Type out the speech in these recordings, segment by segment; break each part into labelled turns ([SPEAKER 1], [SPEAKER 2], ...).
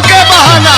[SPEAKER 1] के बहाना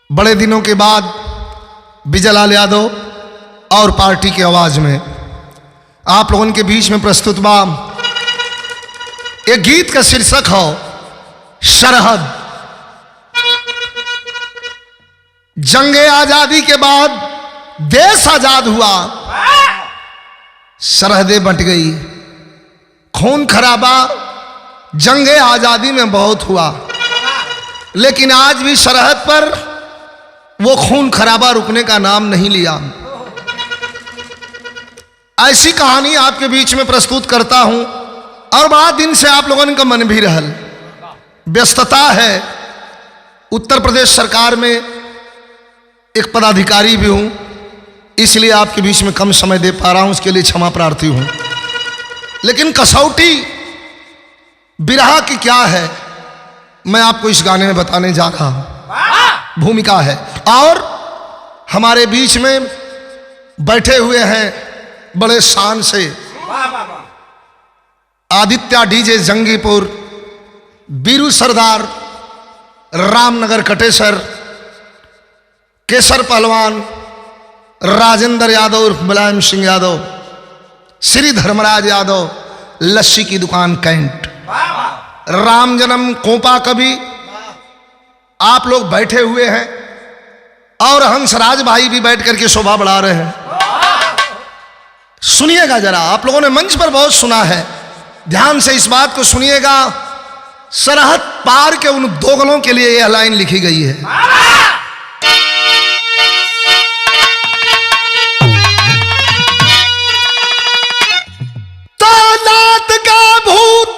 [SPEAKER 1] बड़े दिनों के बाद विजयलाल यादव और पार्टी की आवाज में आप लोगों के बीच में प्रस्तुत बा एक गीत का शीर्षक हो सरहद। जंगे आजादी के बाद देश आजाद हुआ, सरहदें बंट गई, खून खराबा जंगे आजादी में बहुत हुआ, लेकिन आज भी सरहद पर वो खून खराबा रुकने का नाम नहीं लिया। ऐसी कहानी आपके बीच में प्रस्तुत करता हूं और बड़ा दिन से आप लोगों का मन भी रहल, व्यस्तता है, उत्तर प्रदेश सरकार में एक पदाधिकारी भी हूं, इसलिए आपके बीच में कम समय दे पा रहा हूं, उसके लिए क्षमा प्रार्थी हूं। लेकिन कसौटी बिरहा की क्या है मैं आपको इस गाने में बताने जा रहा हूं, भूमिका है। और हमारे बीच में बैठे हुए हैं बड़े शान से आदित्य डीजे जंगीपुर, बीरू सरदार, रामनगर कटेसर, केसर पहलवान, राजेंद्र यादव, मुलायम सिंह यादव, श्री धर्मराज यादव, लस्सी की दुकान कैंट, राम जन्म कोपा कवि, आप लोग बैठे हुए हैं और हंसराज भाई भी बैठ करके शोभा बढ़ा रहे हैं। सुनिएगा जरा, आप लोगों ने मंच पर बहुत सुना है, ध्यान से इस बात को सुनिएगा। सरहद पार के उन दोगलों के लिए यह लाइन लिखी गई है। तानात का भूत,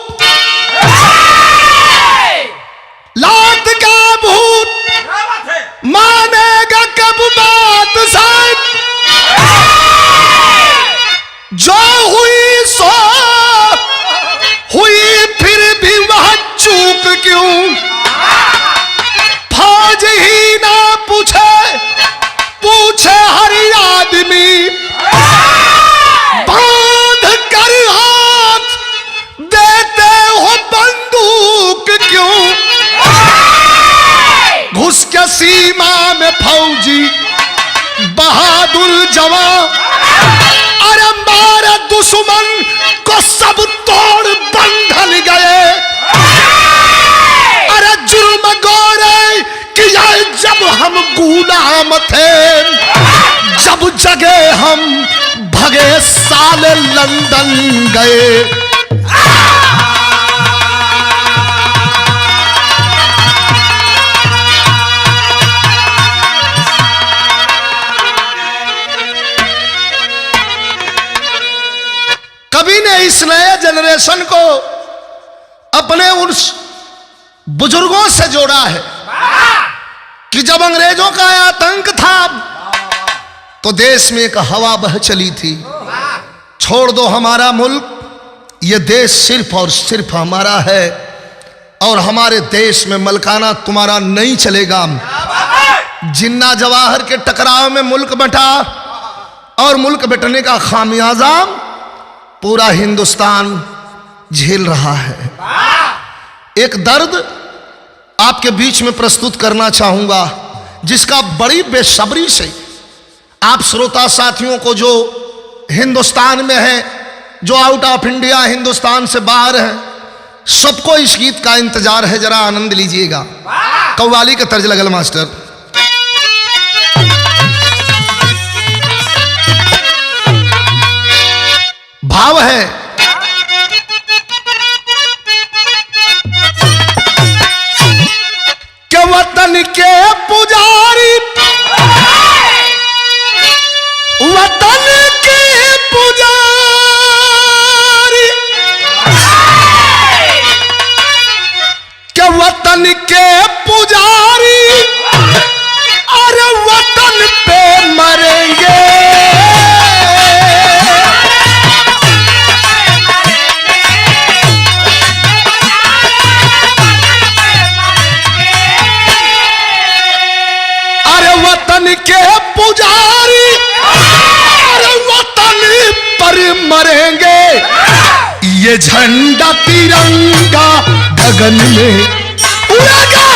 [SPEAKER 1] लात का भूत मानेगा कब बात साहब, जो हुई सो हुई, फिर भी वह चूक क्यों, फौज ही ना पूछे, पूछे हर आदमी, बांध कर हाथ देते हो बंदूक क्यों, घुस के सीमा में फौजी बहादुर जवान, अरे मारे दुश्मन को सब तोड़ बंधन गए, अरे जुर्म गोरे किया जब हम गुलाम थे, जब जगे हम भगे साले लंदन गए। कवि ने इस नए जनरेशन को अपने उस बुजुर्गों से जोड़ा है कि जब अंग्रेजों का आतंक था तो देश में एक हवा बह चली थी, छोड़ दो हमारा मुल्क, ये देश सिर्फ और सिर्फ हमारा है और हमारे देश में मलकाना तुम्हारा नहीं चलेगा। जिन्ना जवाहर के टकराव में मुल्क बटा और मुल्क बटने का खामियाजा पूरा हिंदुस्तान झेल रहा है। एक दर्द आपके बीच में प्रस्तुत करना चाहूंगा जिसका बड़ी बेसब्री से आप श्रोता साथियों को जो हिंदुस्तान में है जो आउट ऑफ इंडिया हिंदुस्तान से बाहर हैं, सबको इस गीत का इंतजार है, जरा आनंद लीजिएगा। कव्वाली का तर्ज लगल मास्टर। भाव है कि वतन के पुजारी, वतन के पुजारी, के वतन के पुजारी, अरे वतन पे मरेंगे। अरे वतन के पुजारी, अरे वतन पर मरेंगे। ये झंडा तिरंगा गगन में उड़ेगा।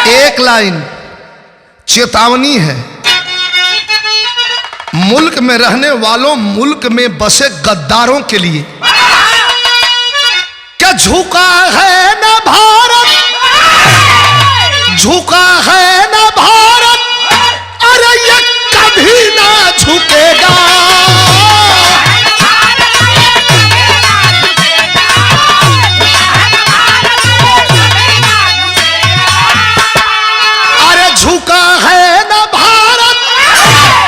[SPEAKER 1] एक लाइन चेतावनी है मुल्क में रहने वालों, मुल्क में बसे गद्दारों के लिए। क्या झुका है ना भारत, झुका है ना भारत, अरे ये कभी ना झुकेगा। अरे झुका है ना भारत,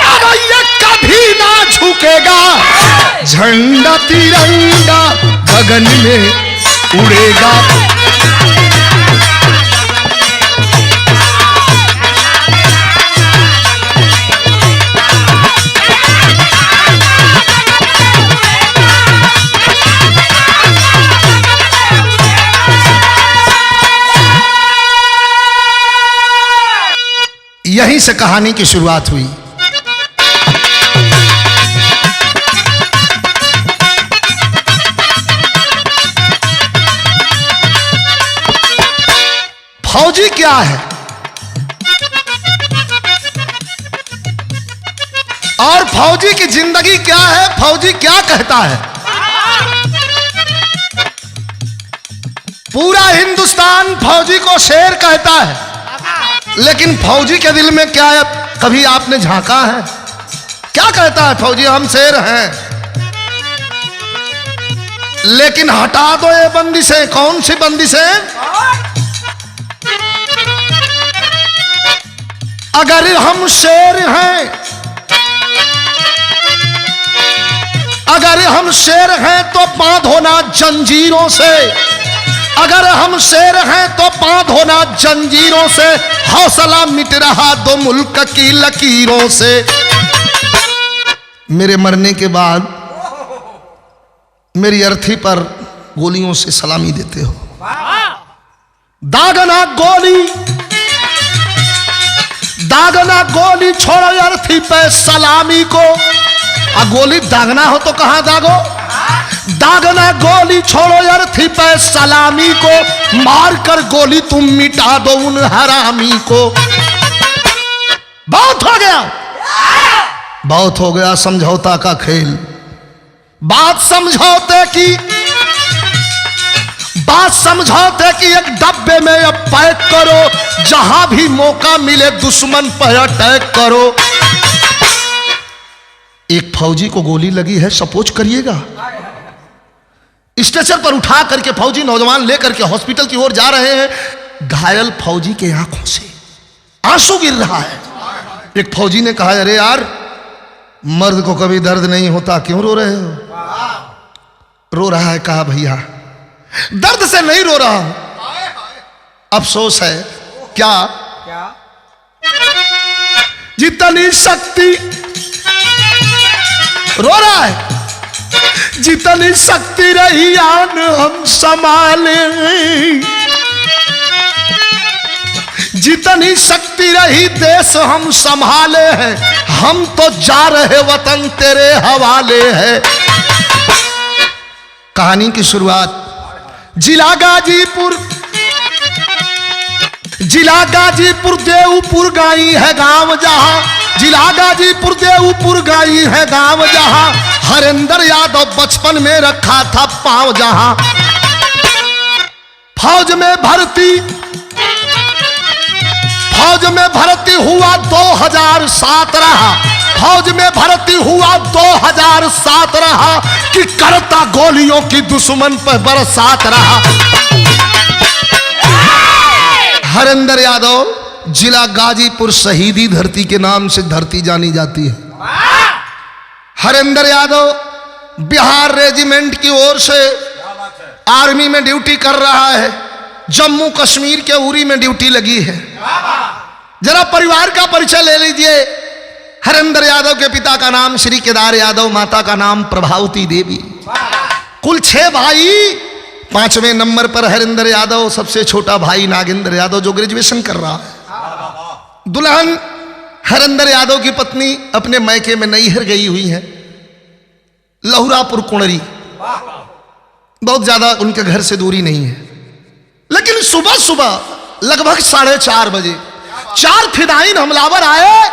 [SPEAKER 1] अरे ये कभी ना झुकेगा। झंडा तिरंगा गगन में उड़ेगा। यहीं से कहानी की शुरुआत हुई। फौजी क्या है और फौजी की जिंदगी क्या है, फौजी क्या कहता है। पूरा हिंदुस्तान फौजी को शेर कहता है, लेकिन फौजी के दिल में क्या है, कभी आपने झांका है? क्या कहता है फौजी? हम शेर हैं। लेकिन हटा दो ये बंदिशें। कौन सी बंदिशें? अगर हम शेर हैं, अगर हम शेर हैं तो बांधो ना जंजीरों से। अगर हम शेर हैं तो बांधो ना जंजीरों से। हौसला मिट रहा दो मुल्क की लकीरों से। मेरे मरने के बाद मेरी अर्थी पर गोलियों से सलामी देते हो। दागना गोली, दागना गोली छोड़ो अर्थी पे सलामी को। आ गोली दागना हो तो कहां दागो? दागना गोली छोड़ो अर्थी पे सलामी को। मार कर गोली तुम मिटा दो उन हरामी को। बहुत हो गया, बहुत हो गया समझौता का खेल। बात समझौते की, बात समझौते की एक डब्बे में अब पैक करो। जहां भी मौका मिले दुश्मन पर अटैक करो। एक फौजी को गोली लगी है, सपोज करिएगा। स्ट्रेचर पर उठा करके फौजी नौजवान लेकर के हॉस्पिटल की ओर जा रहे हैं। घायल फौजी के आंखों से आंसू गिर रहा है। एक फौजी ने कहा, अरे यार, मर्द को कभी दर्द नहीं होता, क्यों रो रहे हो? रो रहा है। कहा, भैया दर्द से नहीं रो रहा हूं, अफसोस है। क्या? जितनी शक्ति, रो रहा है, जितनी शक्ति रही आन हम संभाले, जितनी शक्ति रही देश हम संभाले हैं, हम तो जा रहे वतन तेरे हवाले है। कहानी की शुरुआत जिला गाजीपुर, जिला गाजीपुर देवपुर गाई है गांव जहां, जिला गाजीपुर देवपुर गाई है गांव जहां हरेंद्र यादव बचपन में रखा था पांव जहां। फौज में भर्ती, फौज में भर्ती हुआ 2007 रहा, फौज में भर्ती हुआ 2007 रहा कि करता गोलियों की दुश्मन पर बरसात रहा। हरेंद्र यादव जिला गाजीपुर शहीदी धरती के नाम से धरती जानी जाती है। हरेंद्र यादव बिहार रेजिमेंट की ओर से आर्मी में ड्यूटी कर रहा है, जम्मू कश्मीर के उरी में ड्यूटी लगी है। जरा परिवार का परिचय ले लीजिए। हरेंद्र यादव के पिता का नाम श्री केदार यादव, माता का नाम प्रभावती देवी। कुल 6 भाई, 5वें नंबर पर हरेंद्र यादव, सबसे छोटा भाई नागेंद्र यादव जो ग्रेजुएशन कर रहा है। दुल्हन हरेंद्र यादव की पत्नी अपने मैके में नैहर गई हुई है, लहुरापुर कुंडरी, बहुत ज्यादा उनके घर से दूरी नहीं है। लेकिन सुबह सुबह लगभग 4:30 बजे 4 फिदायीन हमलावर आए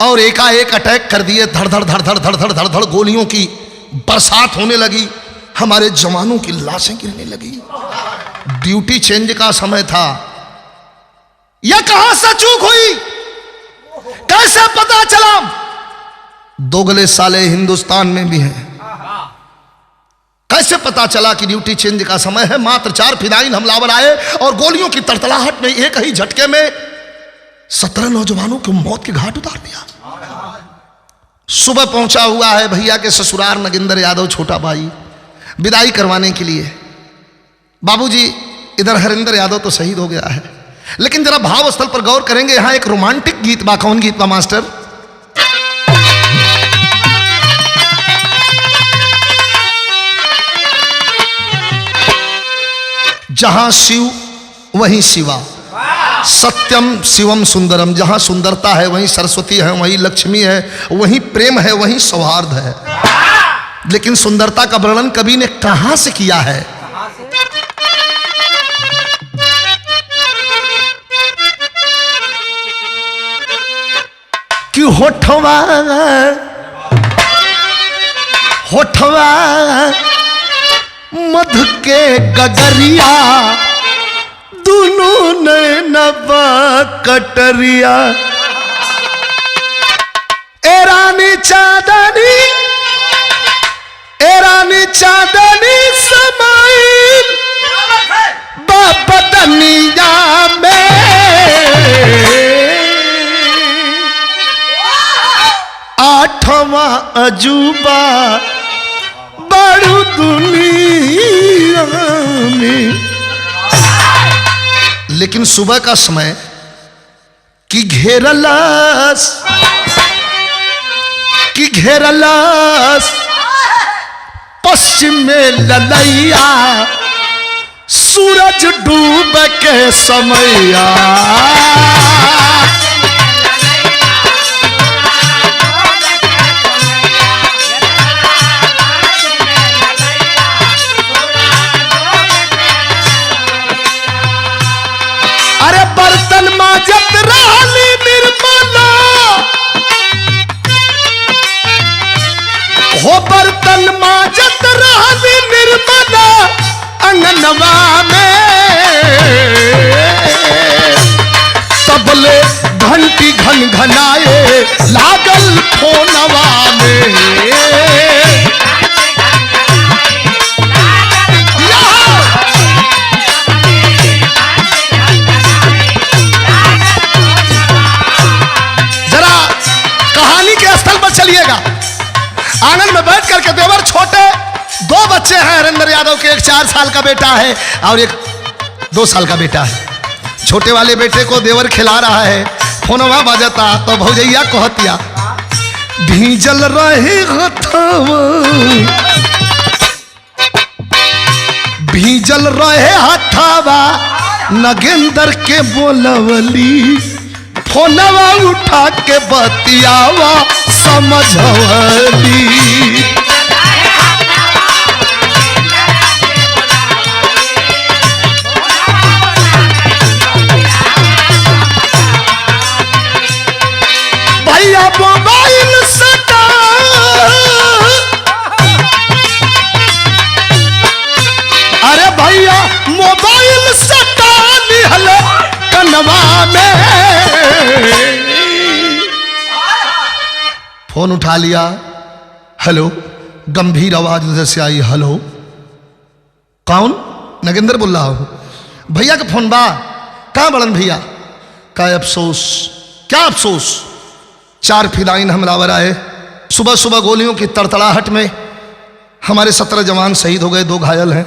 [SPEAKER 1] और एकाएक अटैक कर दिए। धड़ धड़ धड़ धड़ धड़ धड़ धड़ धड़ गोलियों की बरसात होने लगी, हमारे जवानों की लाशें गिरने लगी। ड्यूटी चेंज का समय था। यह कहां से चूक हुई, कैसे पता चला? दोगले साले हिंदुस्तान में भी हैं। कैसे पता चला कि ड्यूटी चेंज का समय है? मात्र 4 फिदायीन हमलावर आए और गोलियों की तड़तड़ाहट में एक ही झटके में 17 नौजवानों को मौत के घाट उतार दिया। सुबह पहुंचा हुआ है भैया के ससुराल नागेंद्र यादव, छोटा भाई, विदाई करवाने के लिए। बाबूजी, इधर हरेंद्र यादव तो शहीद हो गया है, लेकिन जरा भाव स्थल पर गौर करेंगे। यहां एक रोमांटिक गीत बा। कौन गीत बा मास्टर? जहां शिव वहीं शिवा, सत्यम शिवम सुंदरम। जहां सुंदरता है वहीं सरस्वती है, वहीं लक्ष्मी है, वहीं प्रेम है, वहीं सौहार्द है। लेकिन सुंदरता का वर्णन कवि ने कहां से किया है? कि होठवा होठवा मधु के गगरिया, दोनों नैनवा कटरिया। ए रानी चांदनी, ए रानी चांदनी समाइल बदनिया में। आठवां अजूबा बड़ू दुनिया में। लेकिन सुबह का समय कि घेरलस, कि घेरलस पश्चिम में ललैया, सूरज डूब के समैया। अरे बर्तन माजत रहली निर्मला, हो बर्तन माजत रहली निर्मला अंगनवा में। तबले घंटी घन घनाए लागल फोनवा में। चलिएगा आंगन में बैठ करके देवर छोटे 2 बच्चे हैं हरेंद्र यादव के, एक 4 साल का बेटा है और एक 2 साल का बेटा है। छोटे वाले बेटे को देवर खिला रहा है, फोनवा बजता तो भौजैया कहतिया, भीजल रहे हथवा, भीजल रहे हथवा नागेंद्र के बोलवली फोनवा उठा के बतियावा समझवली। भैया मोबाइल सटा, अरे भैया मोबाइल सटा निहल कनवा में। फोन उठा लिया, हेलो, गंभीर आवाज उधर से आई, हेलो कौन? नगेंद्र बोल रहा हूं। भैया का फोन बा, कहां बड़न भैया? का अफसोस, क्या अफसोस? 4 फिदाइन हमलावर आए, सुबह सुबह गोलियों की तड़तड़ाहट में हमारे 17 जवान शहीद हो गए, 2 घायल हैं।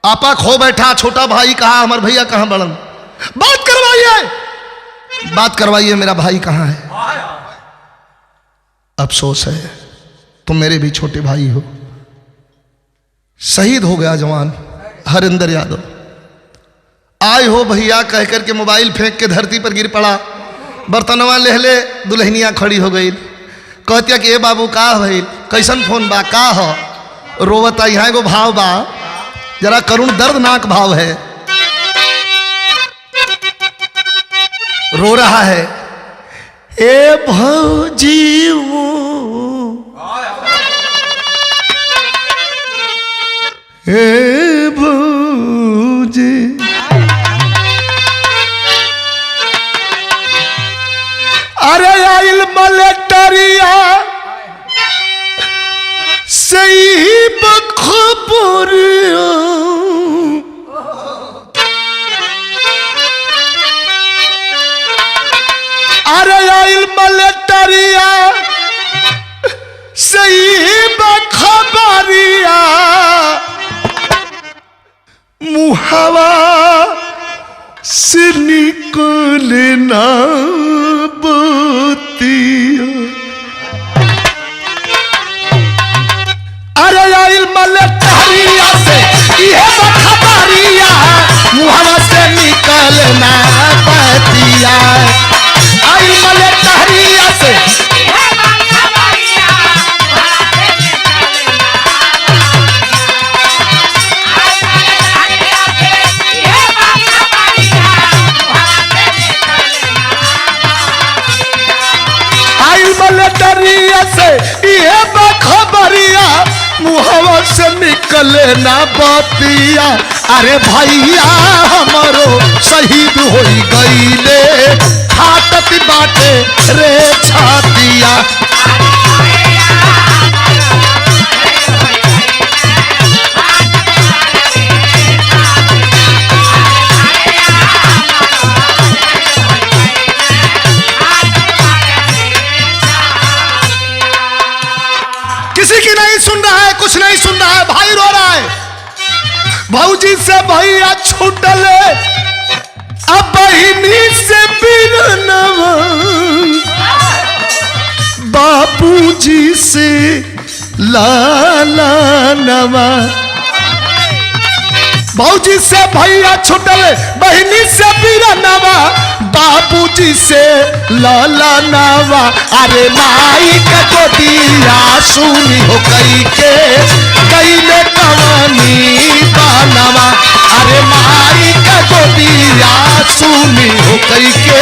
[SPEAKER 1] आपा खो बैठा, छोटा भाई कहा, हमारे भैया कहां बड़न? बात करवाइए, बात करवाइए, मेरा भाई कहां है? अफसोस है, तुम मेरे भी छोटे भाई हो। शहीद हो गया जवान हरिंदर यादव। आए हो भैया कह करके मोबाइल फेंक के धरती पर गिर पड़ा। बर्तनवा लेहले, दुल्हनिया खड़ी हो गई, कहतिया कि ए बाबू का भइल, कैसन फोन बा, का हो? रोवता, यहाँ एगो भाव बा, जरा करुण दर्दनाक भाव है, रो रहा है। ए भौजी ए भौजी, अरे आइल मलेटरिया सही बखबर, अरे आइल मलेटरिया सही बखबरिया, मुहावा से निकले ना बतिया। अरे आइल मलेटरिया से ये बखबरिया, मुहावा से निकले ना बतिया। आइल मलेटरिया से मलेटरिया से ये बखबरिया, मुहवा से निकले ना बतिया। अरे भैया हमारो शहीद हो गईले, फाटत बाटे रे छातिया। किसी की नहीं सुन रहा है, कुछ नहीं सुन रहा है, भाई रो रहा है। भौजी से भैया छूटले, अब बहिनी से बिरनवा, बापूजी से लाला नवा। भौजी से भैया छूटले, बहिनी से बिरनवा, बापूजी से लाला नवा। अरे माई के गोदिया सुनी हो गई के गईले कवानी बनवा। अरे माई के गोदिया सुनी हो गई के,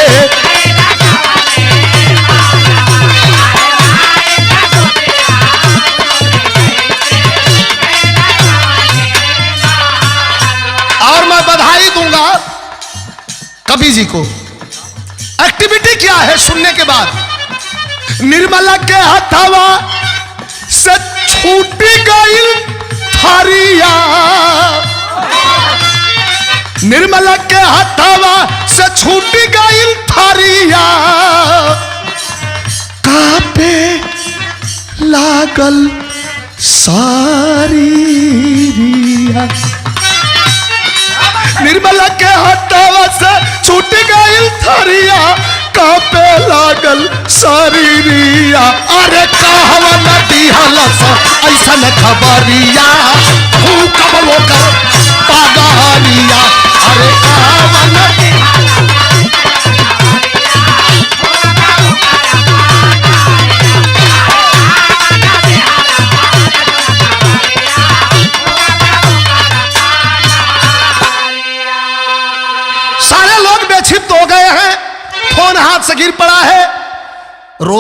[SPEAKER 1] और मैं बधाई दूंगा कवि जी को। एक्टिविटी क्या है सुनने के बाद? निर्मला के हथवा से छूटी गई थारिया, निर्मला के हथवा से छूटी गई थारिया, कापे लागल सारी रिया। निर्मला के हथवा से छूट गई थारिया, कापे लागल शरीरिया। अरे कहवा नदी हलस ऐसन खबरिया, कब कर पागरिया। अरे कहवा नदी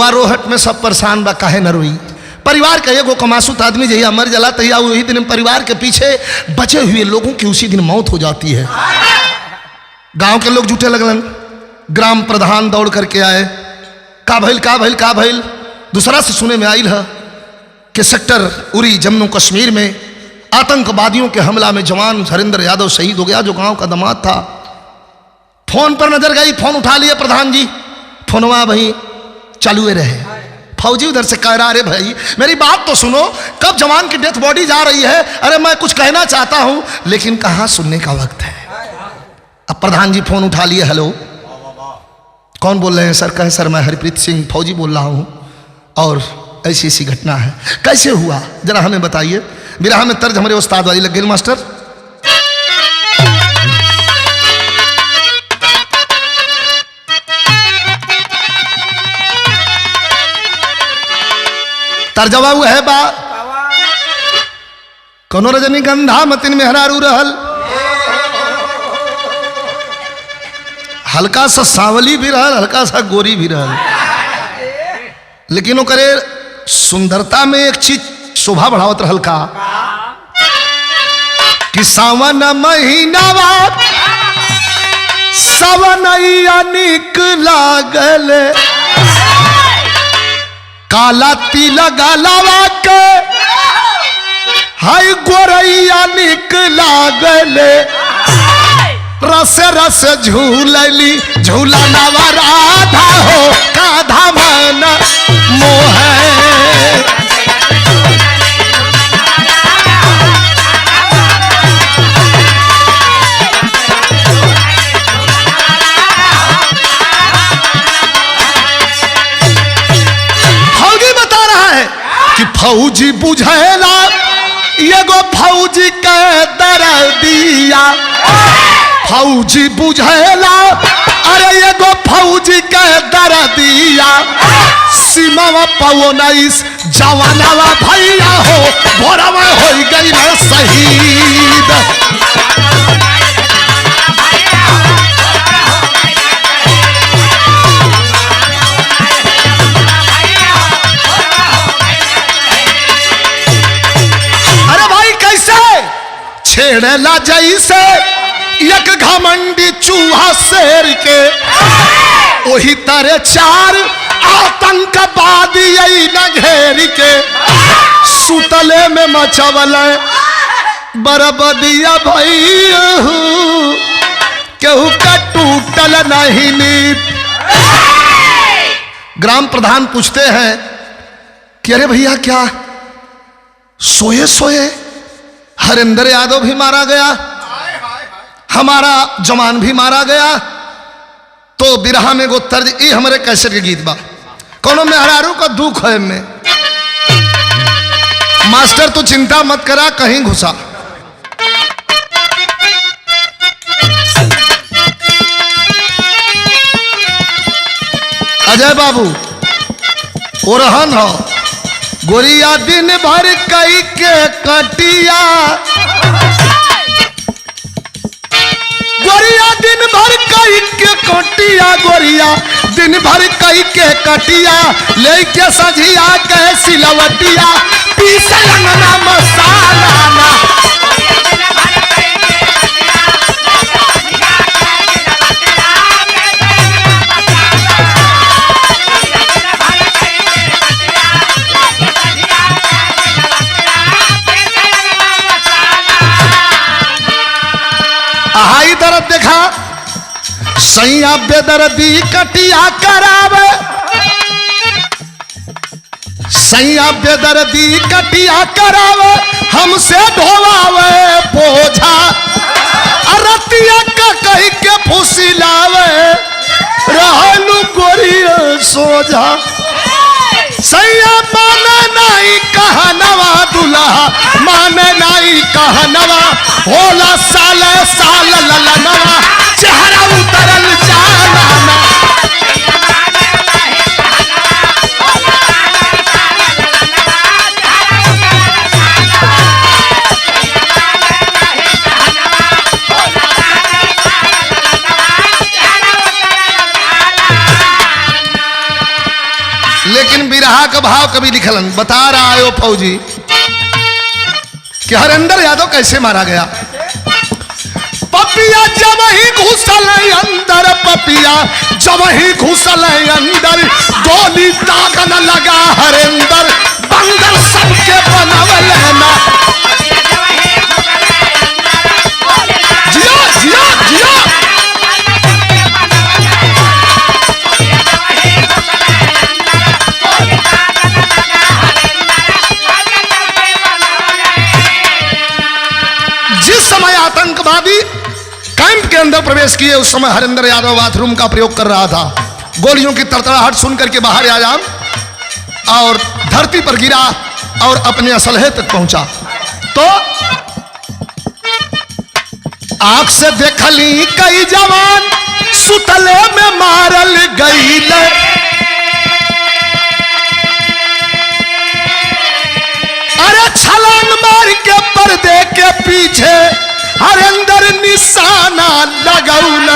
[SPEAKER 1] रोहट में सब परेशान बा, काहे न रोई। परिवार का एगो कमासुत आदमी जहिया मर जला तहिया वही दिन परिवार के पीछे बचे हुए लोगों की उसी दिन मौत हो जाती है। गांव के लोग जुटे लगलन, ग्राम प्रधान दौड़ करके आए, का भइल का भइल का भइल। दूसरा से सुने में आइल है कि सेक्टर उरी जम्मू कश्मीर में आतंकवादियों के हमला में जवान हरिंदर यादव शहीद हो गया, जो गांव का दामाद था। फोन पर नजर गई, फोन उठा लिए प्रधान जी, फोनवा भाई चालू रहे। फौजी उधर से कह रहा, अरे भाई मेरी बात तो सुनो, कब जवान की डेथ बॉडी जा रही है, अरे मैं कुछ कहना चाहता हूं लेकिन कहां सुनने का वक्त है। अब प्रधान जी फोन उठा लिए, हेलो कौन बोल रहे हैं सर? कहें सर मैं हरप्रीत सिंह फौजी बोल रहा हूं और ऐसी ऐसी घटना है। कैसे हुआ जरा हमें बताइए। बिरहा में तर्ज हमारे उस्ताद वाली लग गई मास्टर। तर्जवा हुआ है बा, कोनो रजनीगंधा मतिन मेहरारू रहल, हल्का सा सांवली भी रहल, हल्का सा गोरी भी रहल, लेकिन वो करे सुंदरता में एक चीज शोभा बढ़ावत रहल का कि सावन महीनावा सवनैया निक लागल, काला तिला गलावा के हाय गोरैया निक लागल, रस रस झूलली झूला नवा राधा हो काधा मन मोह। फौजी बता रहा है कि फौजी बुझेला एगो फौजी के दर्दिया, फौजी बुझेला अरे एगो फौजी के दर्दिया, सीमावा पवनैस जवानवा भैया हो भोरवा हो गई ना शहीद। अरे भाई कैसे छेड़ेला जैसे एक घमंडी चूहा शेर के, वही तरह चार आतंकवादी न घेर के, सुतले में मचवल बरबदिया भैया केहू का टूटल नहीं नींद। ग्राम प्रधान पूछते हैं कि अरे भैया क्या सोए सोए हरिंदर यादव भी मारा गया, हमारा जवान भी मारा गया। तो बिरहा में गो तर्ज ये हमारे कैसेट के गीत बा, कोनो मेहरारू का दुख है में मास्टर तो चिंता मत करा कहीं घुसा। अजय बाबू ओरहन हो गोरिया दिन भर कई के कटिया, गोरिया दिन भर कई के कटिया, गोरिया दिन भर कई के कटिया, लेके सजिया के सिलवटिया, पीसे अंगना मसाला ना। हाई दर्द देखा सैया बेदर्दी कटिया करावे, सैया बेदर्दी कटिया करावे, हमसे ढोवावे बोझा, अरतिया का कही के फुसिलावे, रहलू गोरिया सोझा। सैया माने नहीं कहनवा दुल्हा, माने नहीं कहनवा, होला साल साल ललनवा, चेहरा उतरल जाना। लेकिन बिरहा का भाव कभी लिखलन बता रहा है वो फौजी कि हरिंदर यादव कैसे मारा गया। पपिया जब ही घुसल अंदर, पपिया जब ही घुसल अंदर, गोली दागन लगा हरिंदर, बंदर सबके बनवल ना। जिया जिया जिया जिस समय आतंकवादी कैंप के अंदर प्रवेश किए उस समय हरिंदर यादव बाथरूम का प्रयोग कर रहा था। गोलियों की तड़तड़ाहट सुनकर के बाहर आया और धरती पर गिरा और अपने असलहे तक पहुंचा। तो आंख से देखली कई जवान सुतले में मारल गई। अरे छलांग मार के पर्दे के पीछे हरिंदर निशाना लगौल।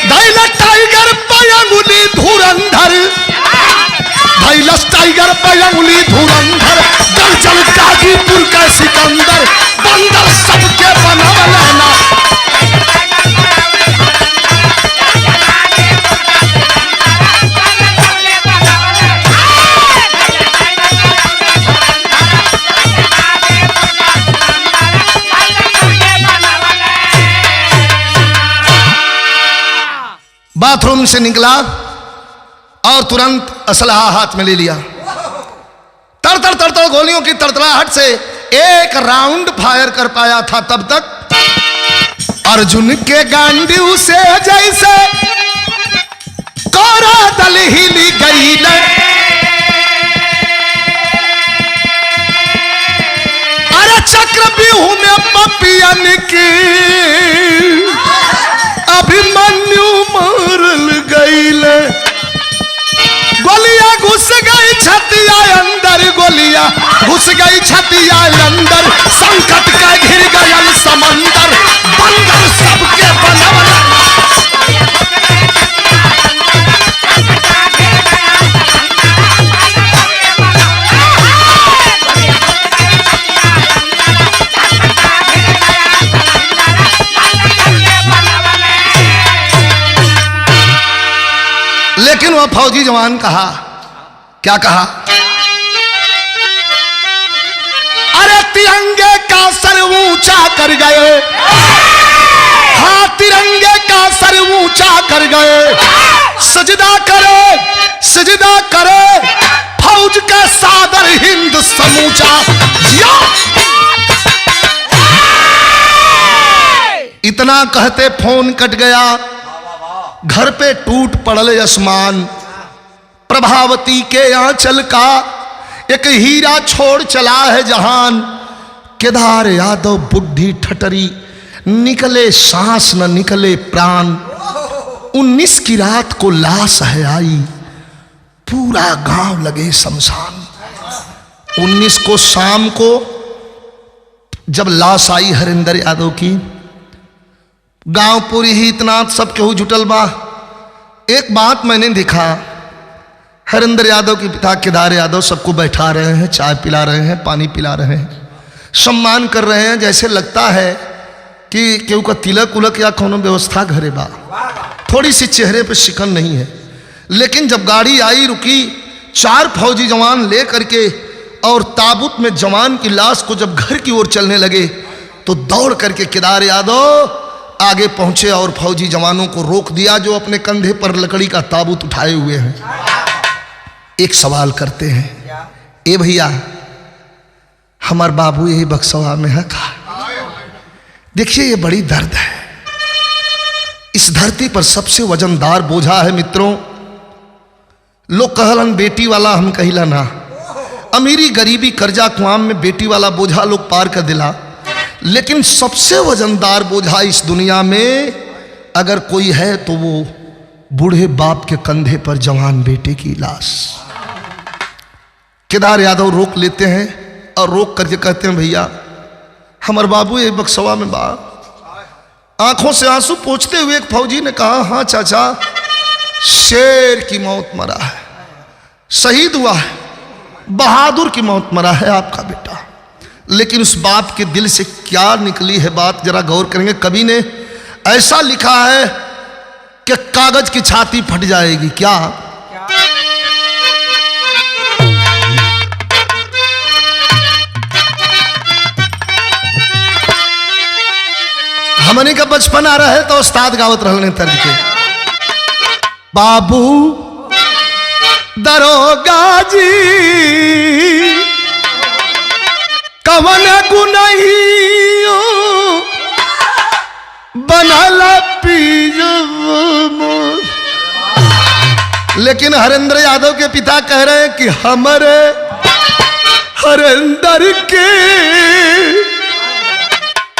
[SPEAKER 1] धैलस टाइगर पे अंगुली धुरंधर, धैलस टाइगर पे अंगुली धुरंधर, दर्जन गाजीपुर का सिकंदर, बंदर सबके बनवल ना। बाथरूम से निकला और तुरंत असलहा हाथ में ले लिया। तड़तड़ तड़तड़ गोलियों की तड़तड़ाहट से एक राउंड फायर कर पाया था तब तक अर्जुन के गांडीव से जैसे कोरा दल हिली गई। अरे चक्रव्यूह में पपियन की अभिमन्यु मारल गईल। गोलियां घुस गई छतिया अंदर, गोलियां घुस गई छतिया अंदर, संकट का घिर गयल समंदर, बंदर सबके बनवल। लेकिन वह फौजी जवान कहा, क्या कहा? अरे तिरंगे का सर ऊंचा कर गए, हाँ तिरंगे का सर ऊंचा कर गए, सजदा करे फौज का सादर हिंद समूचा। इतना कहते फोन कट गया। घर पे टूट पड़ल आसमान, प्रभावती के आंचल का एक हीरा छोड़ चला है जहान। केदार यादव बुद्धि ठटरी, निकले सांस न निकले प्राण। 19 की रात को लाश है आई, पूरा गांव लगे शमशान। 19 को शाम को जब लाश आई हरिंदर यादव की, गांव पूरी ही इतना सब केहू जुटल बा। एक बात मैंने देखा, हरिंदर यादव के पिता केदार यादव सबको बैठा रहे हैं, चाय पिला रहे हैं, पानी पिला रहे हैं, सम्मान कर रहे हैं, जैसे लगता है कि केहू का तिलक उलक या कोनो व्यवस्था घरे बा। थोड़ी सी चेहरे पे शिकन नहीं है। लेकिन जब गाड़ी आई रुकी, 4 फौजी जवान ले करके और ताबूत में जवान की लाश को जब घर की ओर चलने लगे तो दौड़ करके केदार यादव आगे पहुंचे और फौजी जवानों को रोक दिया जो अपने कंधे पर लकड़ी का ताबूत उठाए हुए हैं। एक सवाल करते हैं, ए भैया हमार बाबू यही बक्सवा में है का? देखिए ये बड़ी दर्द है। इस धरती पर सबसे वजनदार बोझा है मित्रों। लोग कहलन बेटी वाला, हम कहिला ना। अमीरी गरीबी कर्जा कुआम में बेटी वाला बोझा लोग पार कर दिला, लेकिन सबसे वजनदार बोझा इस दुनिया में अगर कोई है तो वो बूढ़े बाप के कंधे पर जवान बेटे की लाश। केदार यादव रोक लेते हैं और रोक करके कहते हैं भैया हमारे बाबू ये बक्सवा में बा। आंखों से आंसू पोंछते हुए एक फौजी ने कहा, हाँ चाचा शेर की मौत मरा है, शहीद हुआ है, बहादुर की मौत मरा है आपका बेटा। लेकिन उस बाप के दिल से क्या निकली है बात, जरा गौर करेंगे। कवि ने ऐसा लिखा है कि कागज की छाती फट जाएगी। क्या? हमने का बचपन आ रहा है तो उस्ताद गावत रहने तर्ज के, बाबू दरोगा जी कवन गुनहियो बनला पीजब मोर। लेकिन हरेंद्र यादव के पिता कह रहे हैं कि हमारे हरेंद्र के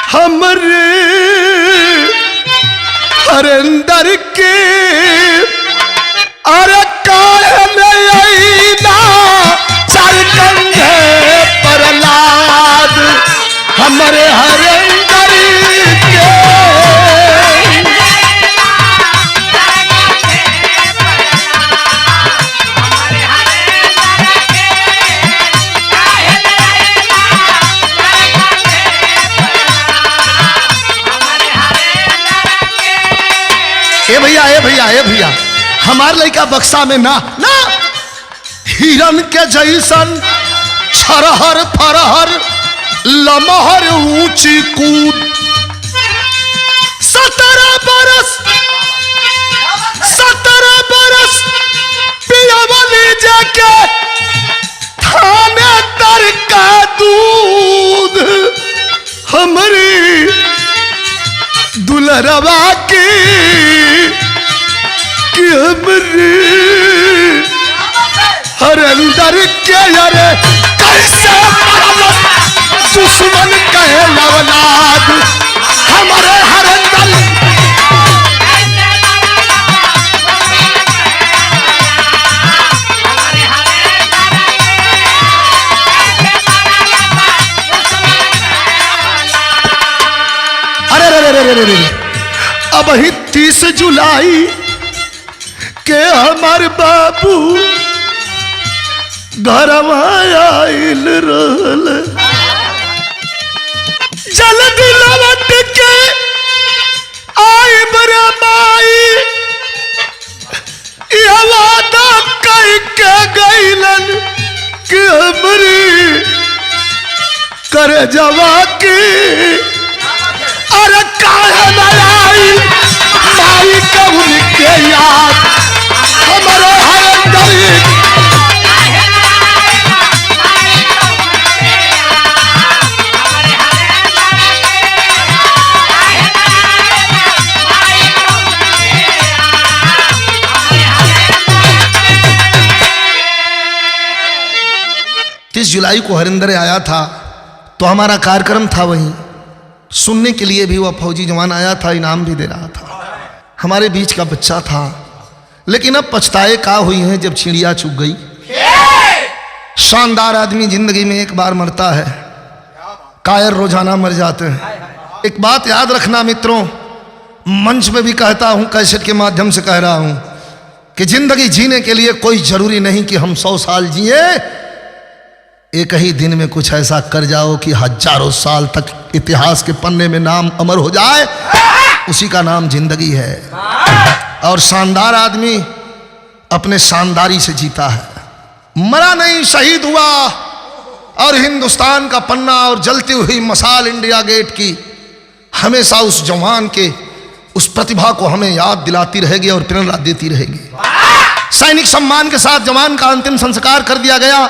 [SPEAKER 1] हमरे हरेंद्र के अरे काहे में आईना चार कंधे पर लाद हमरे हरेंद्र के। ए भैया हमार लड़का बक्सा में ना ना हिरन के जैसन छरहर फरहर लमहर ऊंची कूद 17 बरस पियावली जाके थाने तर का दूध हमारी दुलरवा की हमरे हरेंद्र के यारे कैसे दुश्मन कहे लवलाद हमारे हरेंद्र। अरे अब ही 30 जुलाई के हमारे बाबू घर आइल रहल, जल्दी लौट के आई बरे माई यह वादा कह के गईलन कि हमारी करे जवा की अरे काहे न आई माई कौन के याद हमारे हरेंद्र। जुलाई को हरिंदर आया था तो हमारा कार्यक्रम था वहीं, सुनने के लिए भी वह फौजी जवान आया था, इनाम भी दे रहा था, हमारे बीच का बच्चा था। लेकिन अब पछताए का हुई हैं जब चिड़िया चुग गई। शानदार आदमी जिंदगी में एक बार मरता है, कायर रोजाना मर जाते हैं। एक बात याद रखना मित्रों, मंच में भी कहता हूं, कैसेट के माध्यम से कह रहा हूं कि जिंदगी जीने के लिए कोई जरूरी नहीं कि हम 100 साल जिए, एक ही दिन में कुछ ऐसा कर जाओ कि हजारों साल तक इतिहास के पन्ने में नाम अमर हो जाए, उसी का नाम जिंदगी है। और शानदार आदमी अपने शानदारी से जीता है, मरा नहीं, शहीद हुआ। और हिंदुस्तान का पन्ना और जलती हुई मसाल इंडिया गेट की हमेशा उस जवान के उस प्रतिभा को हमें याद दिलाती रहेगी और प्रेरणा देती रहेगी। सैनिक सम्मान के साथ जवान का अंतिम संस्कार कर दिया गया।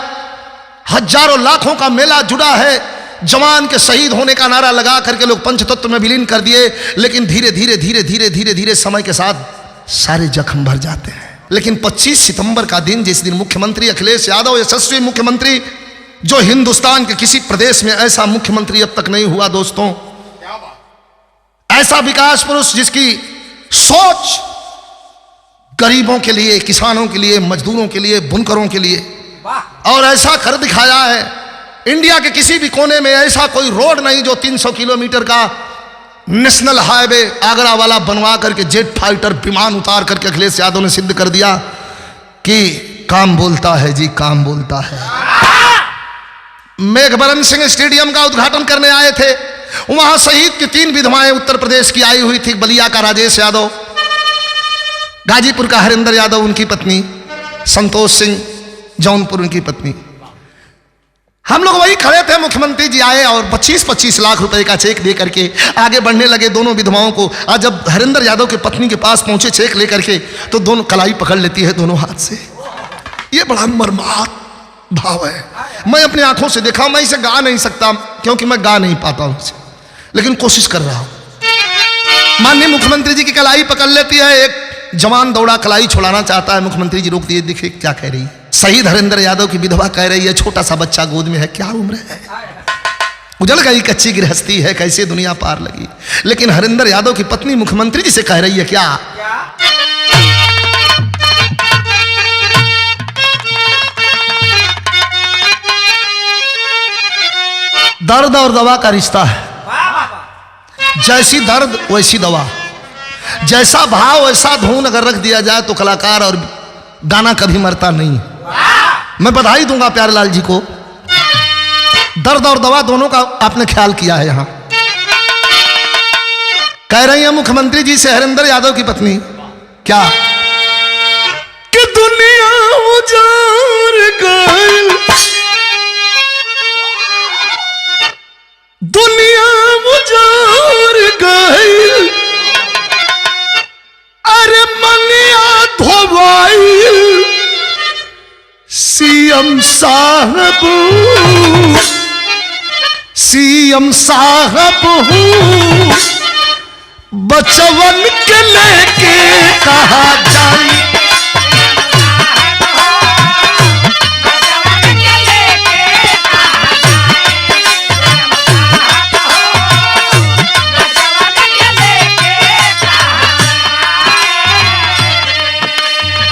[SPEAKER 1] हजारों लाखों का मेला जुड़ा है, जवान के शहीद होने का नारा लगा करके लोग पंचतत्व में विलीन कर दिए। लेकिन धीरे धीरे धीरे धीरे धीरे धीरे समय के साथ सारे जख्म भर जाते हैं। लेकिन 25 सितंबर का दिन, जिस दिन मुख्यमंत्री अखिलेश यादव, यशस्वी मुख्यमंत्री, जो हिंदुस्तान के किसी प्रदेश में ऐसा मुख्यमंत्री अब तक नहीं हुआ दोस्तों, ऐसा विकास पुरुष जिसकी सोच गरीबों के लिए, किसानों के लिए, मजदूरों के लिए, बुनकरों के लिए, और ऐसा कर दिखाया है। इंडिया के किसी भी कोने में ऐसा कोई रोड नहीं जो 300 किलोमीटर का नेशनल हाईवे आगरा वाला बनवा करके जेट फाइटर विमान उतार करके अखिलेश यादव ने सिद्ध कर दिया कि काम बोलता है जी, काम बोलता है। मेघबरन सिंह स्टेडियम का उद्घाटन करने आए थे, वहां शहीद की 3 विधवाएं उत्तर प्रदेश की आई हुई थी। बलिया का राजेश यादव, गाजीपुर का हरिंदर यादव उनकी पत्नी, संतोष सिंह जौनपुर उनकी पत्नी। हम लोग वही खड़े थे, मुख्यमंत्री जी आए और 25-25 लाख रुपए का चेक दे करके आगे बढ़ने लगे दोनों विधवाओं को। आज जब हरिंदर यादव की पत्नी के पास पहुंचे चेक लेकर के, तो दोनों कलाई पकड़ लेती है दोनों हाथ से। ये बड़ा मर्माहत भाव है। मैं अपनी आंखों से देखा, मैं इसे गा नहीं सकता क्योंकि मैं गा नहीं पाता हूं इसे, लेकिन कोशिश कर रहा हूं। माननीय मुख्यमंत्री जी की कलाई पकड़ लेती है, एक जवान दौड़ा कलाई छुड़ाना चाहता है, मुख्यमंत्री जी रोक दिए। देखिए क्या कह रही है। शहीद हरिंदर यादव की विधवा कह रही है, छोटा सा बच्चा गोद में है, क्या उम्र है, उजल गई कच्ची गृहस्थी है, कैसे दुनिया पार लगी। लेकिन हरिंदर यादव की पत्नी मुख्यमंत्री जी से कह रही है क्या? दर्द और दवा का रिश्ता है, जैसी दर्द वैसी दवा, जैसा भाव वैसा धुन अगर रख दिया जाए तो कलाकार और गाना कभी मरता नहीं। मैं बधाई दूंगा प्यारेलाल जी को, दर्द और दवा दोनों का आपने ख्याल किया है। यहां कह रही है मुख्यमंत्री जी से हरिंदर यादव की पत्नी क्या कि दुनिया उजाड़ गई, दुनिया उजाड़ गई, अरे मनिया धोवाई सीएम साहब, सीएम साहब हूँ, बचवन के लेके कहा जाए।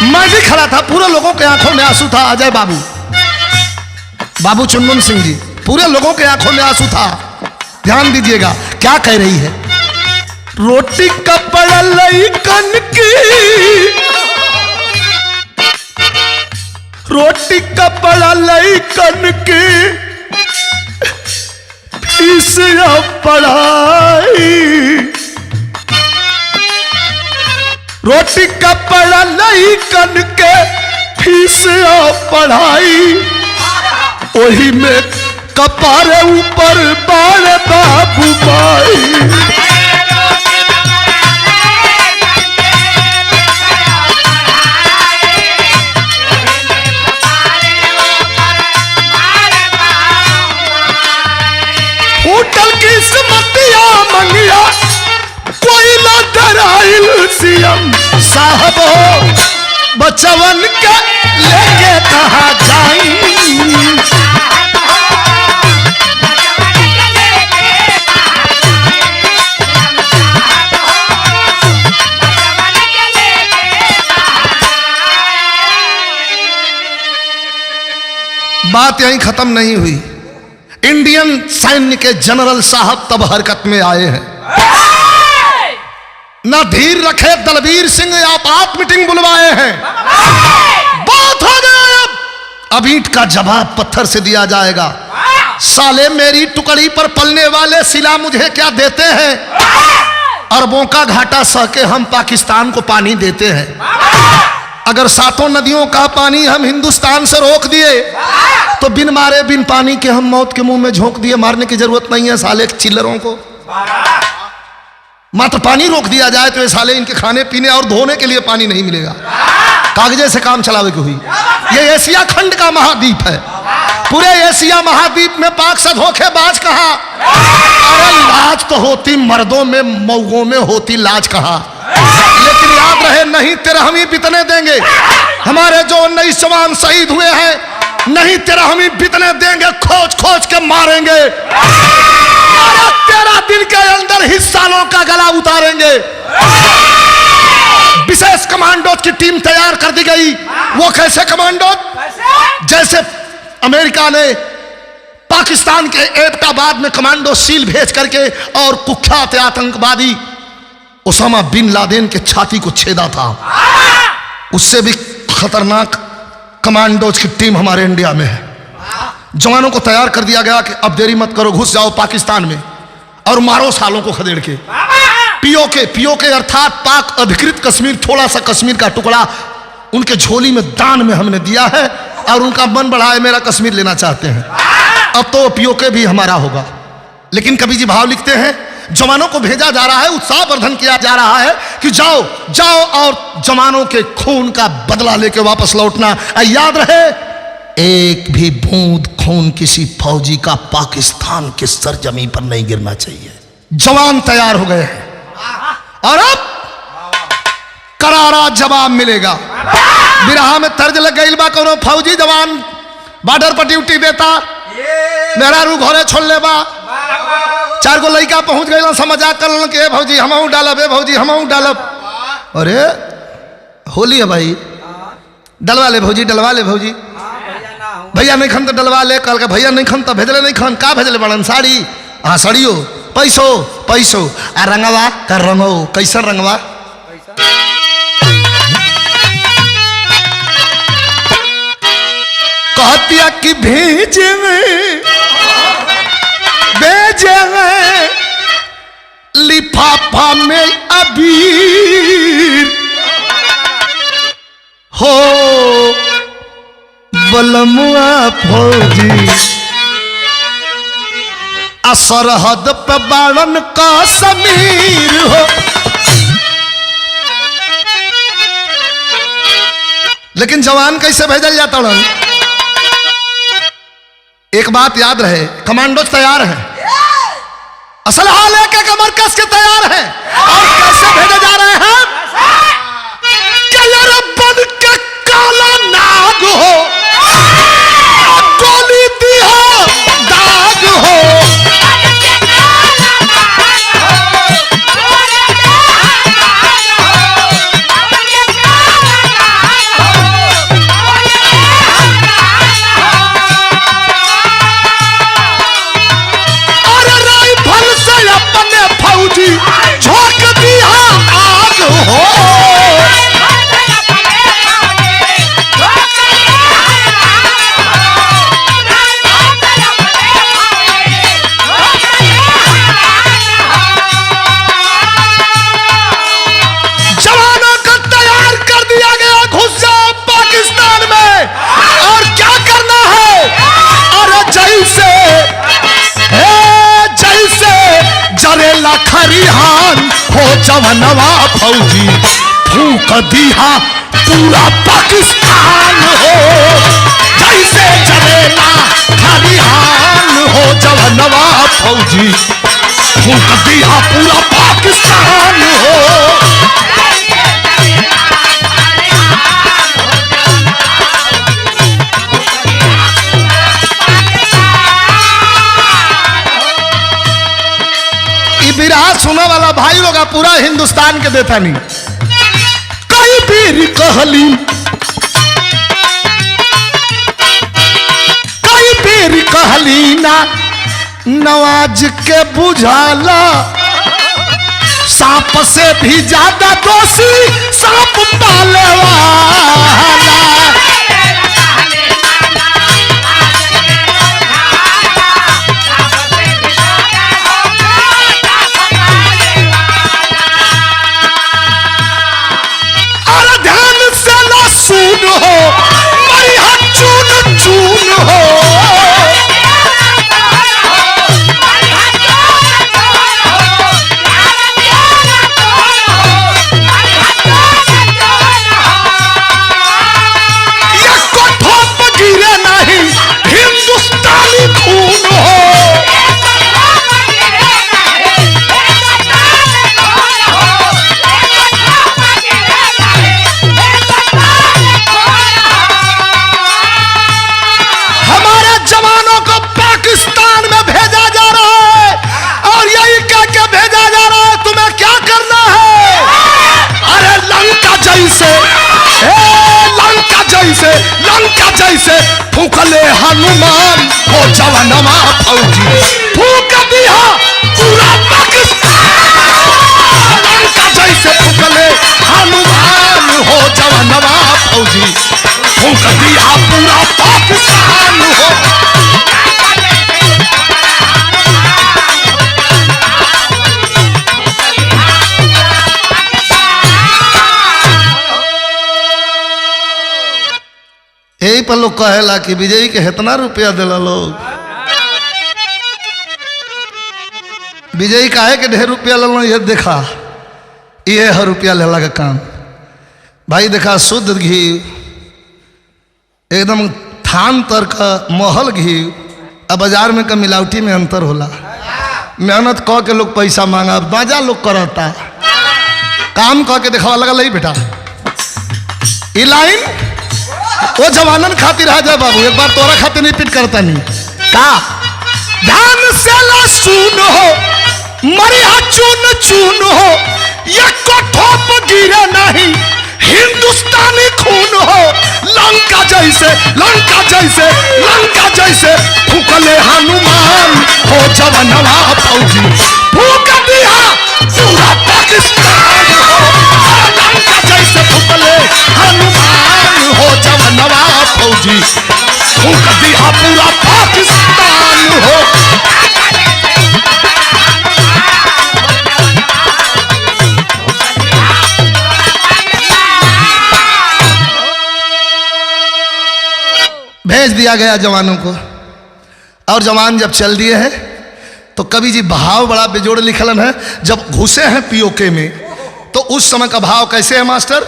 [SPEAKER 1] मैं भी खड़ा था, पूरे लोगों के आंखों में आंसू था। अजय बाबू, बाबू चुनमुन सिंह जी, पूरे लोगों के आंखों में आंसू था। ध्यान दीजिएगा क्या कह रही है। रोटी कपड़ा लइकन की, रोटी कपड़ा लइकन की, फीस या पढ़ाई, रोटी कपड़ा लइकन के फीस या पढ़ाई, वही में कपारे ऊपर बाड़ बाबू माई। होटल की किस्मतिया मंगिया कोई ना डराइल, सीएम साहब बचवन के लेके कहा जाई। बात यहीं खत्म नहीं हुई। इंडियन सैन्य के जनरल साहब तब हरकत में आए हैं। ना धीर रखे दलबीर सिंह आपात मीटिंग बुलवाए हैं। बहुत हो गया, अब ईंट का जवाब पत्थर से दिया जाएगा। साले मेरी टुकड़ी पर पलने वाले सिला मुझे क्या देते हैं, अरबों का घाटा सह के हम पाकिस्तान को पानी देते हैं। अगर 7 नदियों का पानी हम हिंदुस्तान से रोक दिए तो बिन मारे बिन पानी के हम मौत के मुंह में झोंक दिए। मारने की जरूरत नहीं है साले चिल्लरों को, मात्र पानी रोक दिया जाए तो ये साले इनके खाने पीने और धोने के लिए पानी नहीं मिलेगा। कागजे से काम चलावे की हुई। ये एशिया खंड का महाद्वीप है। पूरे एशिया महाद्वीप में पाक से धोखेबाज कहा। अरे लाज तो होती मर्दों में, मऊगों में होती लाज कहा। लेकिन याद रहे नहीं तेरा हम ही बितने देंगे। हमारे जो 19 जवान शहीद हुए हैं, नहीं तेरा हम ही बितने देंगे, खोज खोज के मारेंगे। 13 दिन के अंदर हिस्सालों का गला उतारेंगे। विशेष कमांडो की टीम तैयार कर दी गई। वो कैसे कमांडो? जैसे अमेरिका ने पाकिस्तान के एबटाबाद में कमांडो सील भेज करके और कुख्यात आतंकवादी ओसामा बिन लादेन के छाती को छेदा था। उससे भी खतरनाक कमांडोज की टीम हमारे इंडिया में है। जवानों को तैयार कर दिया गया कि अब देरी मत करो, घुस जाओ पाकिस्तान में और मारो सालों को खदेड़ के। पीओके अर्थात पाक अधिकृत कश्मीर, थोड़ा सा कश्मीर का टुकड़ा उनके झोली में दान में हमने दिया है और उनका मन बढ़ा है, मेरा कश्मीर लेना चाहते हैं। अब तो पीओके भी हमारा होगा। लेकिन कवि जी भाव लिखते हैं, जवानों को भेजा जा रहा है, उत्साहवर्धन किया जा रहा है कि जाओ जाओ और जवानों के खून का बदला लेके वापस लौटना। याद रहे, एक भी बूंद खून किसी फौजी का पाकिस्तान के सरजमी पर नहीं गिरना चाहिए। जवान तैयार हो गए हैं और अब करारा जवाब मिलेगा। बिरहा में तर्ज लग गई बा, कोनो फौजी जवान बॉर्डर पर ड्यूटी देता, मेरा रू घरे छोड़ ले बा। 4 गो लड़का पहुंच गए, समझा कर के भौजी हमहू डालब, भौजी हमहू डालब। अरे होली है भाई, डलवा ले भौजी, डलवा ले भौजी। भैया नहीं खन तो डलवा ले, कल के भैया नहीं खन तो भेजले नहीं खन, का भेजले बड़न साड़ी? हाँ साड़ियो, पैसो आ रंगवा कर रंगो, कैसन रंगवा? कहतिया कि भेजे लिफाफा में अबीर हो बलमुआ फौजी सरहद पे बाड़न का समीर हो। लेकिन जवान कैसे भेजल जाता? एक बात याद रहे, कमांडो तैयार है, असलहा लेके कमर कस के तैयार है। और कैसे भेजे जा रहे हैं? बन के काला नाग हो, गोली दी हो, दाग हो। झोंक दिया आग हो। जवानों को तैयार कर दिया गया, घुस जाओ पाकिस्तान में। और क्या करना है? अरे जैसे जरेला खरिहान हो जवनवा फौजी, फूंक दिया पूरा पाकिस्तान हो। जैसे जरेला खरिहान हो जवनवा फौजी, फूंक दिया पूरा पाकिस्तान हो। बिरहा सुना वाला भाई लोग पूरा हिंदुस्तान के देता नहीं। कई बीर कहली, कई बीर कहली ना नवाज के बुझाला, सांप से भी ज्यादा दोषी सांप पाले वाला। चून हो मैया, चून चून हो। जैसे लंका जैसे फूकले हनुमान हो जवानवा फौजी फूक दिया पूरा पाकिस्तान लंका जैसे फूकले हनुमान हो जवानवा फौजी फूक दिया पूरा पाकिस्तान हो। यही पर लोग कहेला कि विजयी के इतना रुपया दिला लोग विजयी काहे के ढेर रुपया लेना ये देखा ये है रुपया लेला का काम भाई देखा शुद्ध घी एकदम थान तर का महल घी अब बाजार में का मिलावटी में अंतर होला मेहनत कह के लोग पैसा मांगा बाजा लोग करता काम कह के दिखावा लगा नहीं बेटा ये लाइन वो जवानन खातिर है जा बाबू एक बार तोरा खातिर नहीं पिट करता नहीं का ध्यान से ला सुन हो मरिया चुन चुन हो ये ठोप गिरे नहीं हिंदुस्तानी खून हो लंका जैसे लंका जैसे लंका जैसे फूकले हनुमान हो जवानवा फौजी फूक दिया पूरा पाकिस्तान हो लंका जैसे फूकले हनुमान हो जवानवा फौजी फूक दिया पूरा पाकिस्तान हो। भेज दिया गया जवानों को और जवान जब चल दिए हैं तो कवि जी भाव बड़ा बेजोड़ लिखलन है जब घुसे हैं पीओके में तो उस समय का भाव कैसे है मास्टर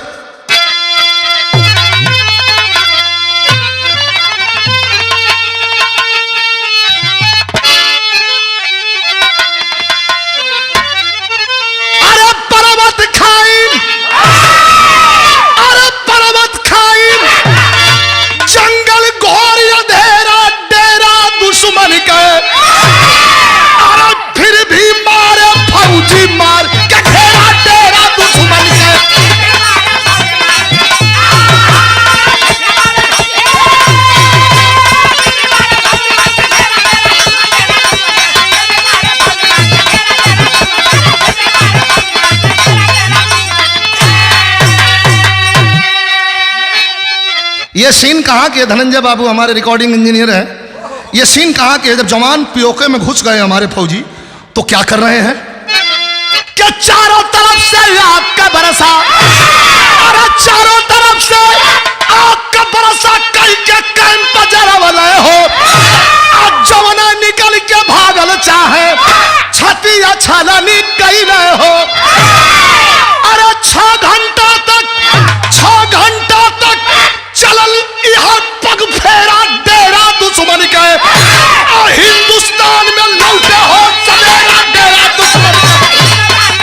[SPEAKER 1] ये सीन कहाँ के धनंजय बाबू हमारे रिकॉर्डिंग इंजीनियर हैं ये सीन कहाँ के जब जवान पीओके में घुस गए हमारे फौजी तो क्या कर रहे हैं क्या चारों तरफ से आग का बरसा अरे चारों तरफ से आग का बरसा कई के कैंप जरा वाले हो आज जवाना निकल के भागल चाहे छाती या छालानी कहीं न हो अरे 6 घंटा तक चलल यहाँ पग फेरा डेरा दुश्मन के और हिंदुस्तान में लौटे हो सवेरा डेरा दुश्मन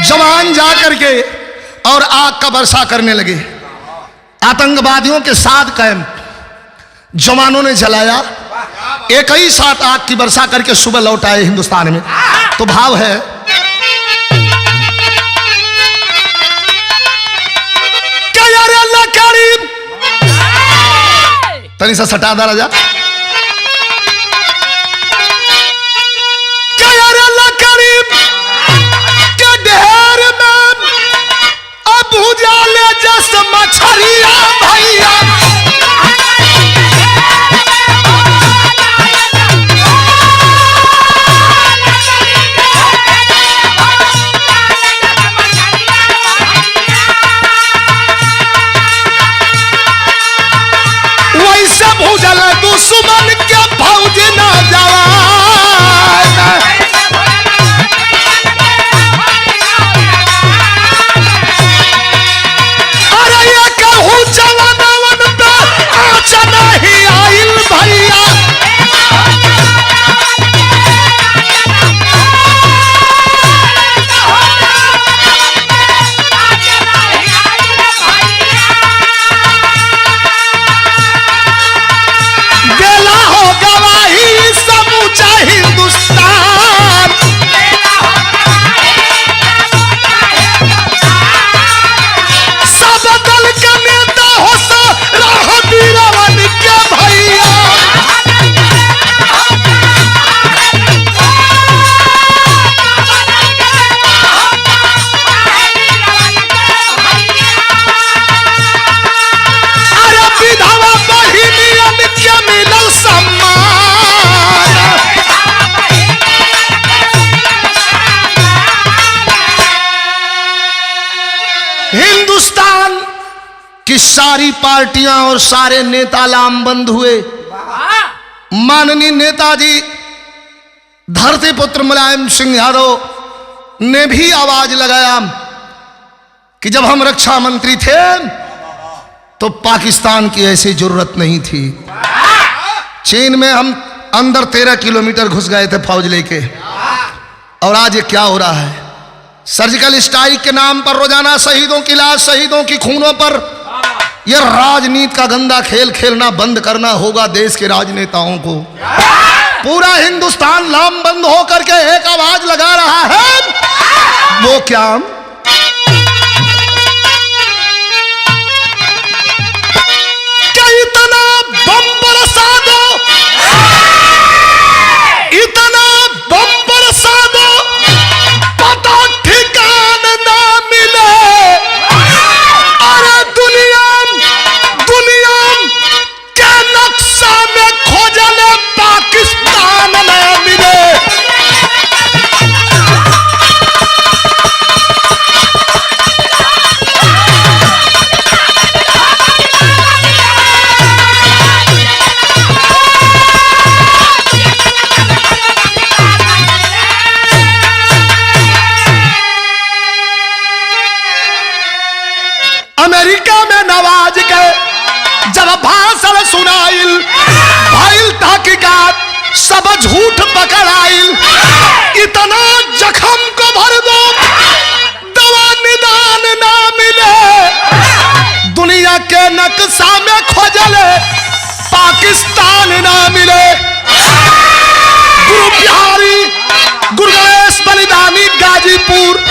[SPEAKER 1] जवान जा करके और आग का वर्षा करने लगे आतंकवादियों के 7 कैंप जवानों ने जलाया एक ही साथ आग की वर्षा करके सुबह लौट आए हिंदुस्तान में तो भाव है तनी सा सटा दा राजा भूजाले जस मछरिया भैया वैसे भूजल दुश्मन के फौज न जवा कि सारी पार्टियां और सारे नेता लामबंद हुए। माननीय नेताजी धरती पुत्र मुलायम सिंह यादव ने भी आवाज लगाया कि जब हम रक्षा मंत्री थे तो पाकिस्तान की ऐसी जरूरत नहीं थी। चीन में हम अंदर 13 किलोमीटर घुस गए थे फौज लेके, और आज ये क्या हो रहा है? सर्जिकल स्ट्राइक के नाम पर रोजाना शहीदों की लाश, शहीदों की खूनों पर यह राजनीति का गंदा खेल खेलना बंद करना होगा देश के राजनेताओं को। पूरा हिंदुस्तान लामबंद होकर के एक आवाज लगा रहा है, वो क्या? क्या इतना बम बरसा दो, इतना बम बरसा दो, पता ठिकान ना मिले। अरे दुनिया दुनिया के नक्शा में खोजले पाकिस्तान ना मिले। अमेरिका में नवाज के जब भाषण सुनाइल, भइल तहकीकात, सब झूठ पकड़ाइल। इतना जख्म को भर दो, दवा निदान ना मिले। दुनिया के नक्शा में खोजले पाकिस्तान ना मिले। गुरु बिहारी, गुरु गणेश बलिदानी गाजीपुर,